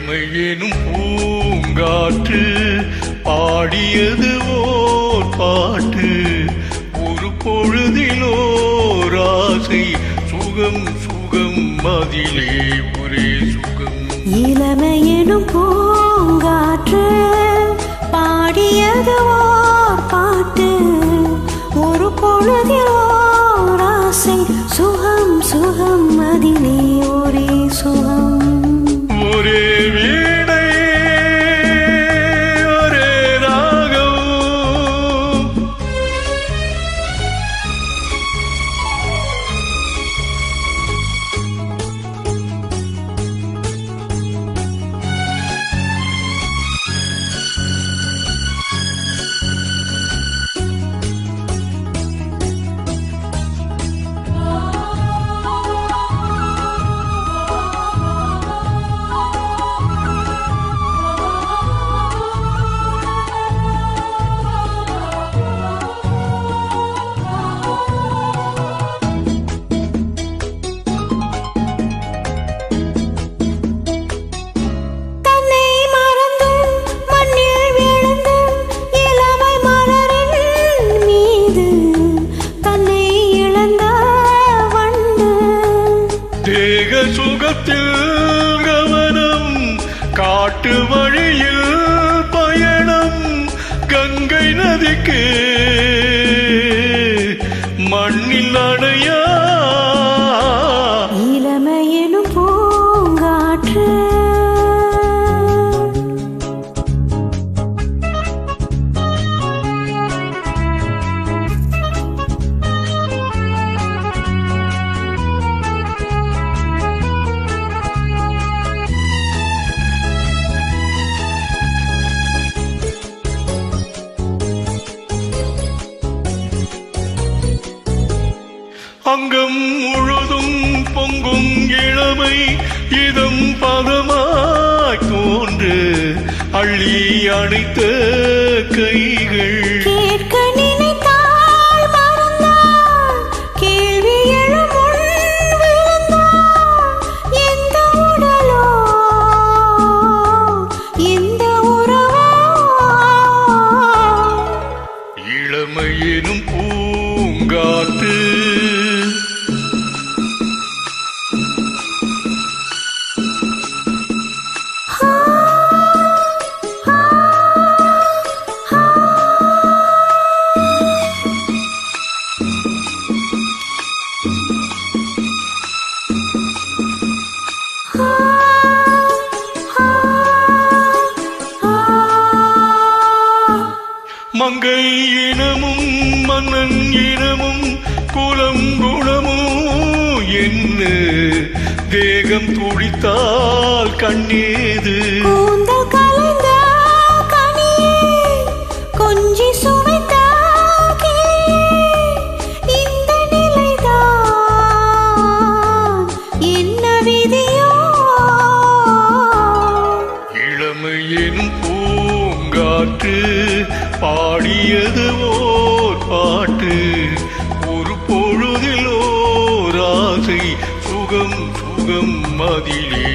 இளமையேனும் பூங்காற்று பாடியது ஓர் பாட்டு. ஒரு பொழுதிலோர் ஆசை சுகம் சுகம் அதிலே ஒரே சுகம். இளமையேனும் பூங்காற்று பாடியது ஓர் பாட்டு. ஒரு பொழுதில் ஓர் ஆசை சுகம் சுகம் அதிலே ஒரே சுகம். ஒரே வீணை ஒரே ராகம். சுகத்தில் கவனம் காட்டு வழியில் பயணம். கங்கை நதிக்கு மண்ணில் அணையா. இளமையெனும் பூங்காற்று அங்கம் முழுதும் பொங்கும் இளமை இதம் பதமாய் தோன்று அள்ளி அணைத்த கைகள். கேட்க நினைத்தால் மறந்தால் கேள்வி எழும் முன் விழுந்தால். எந்த உடலோ எந்த உறவோ. இளமையெனும் பூங்காற்று மங்கை இனமும் மன்னன் இனமும் குலம் குணமும் என்ன தேகம் துடித்தால் கண்ணேது. கூந்தல் கலைந்த கனியே கொஞ்சி சுவைத்த கிளியே. இந்த நிலைதான் என்ன விதியோ. இளமையெனும் பூங்காற்று பாடியது ஓர் பாட்டு. ஒரு பொழுதில் ஓர் ஆசை சுகம் சுகம் அதிலே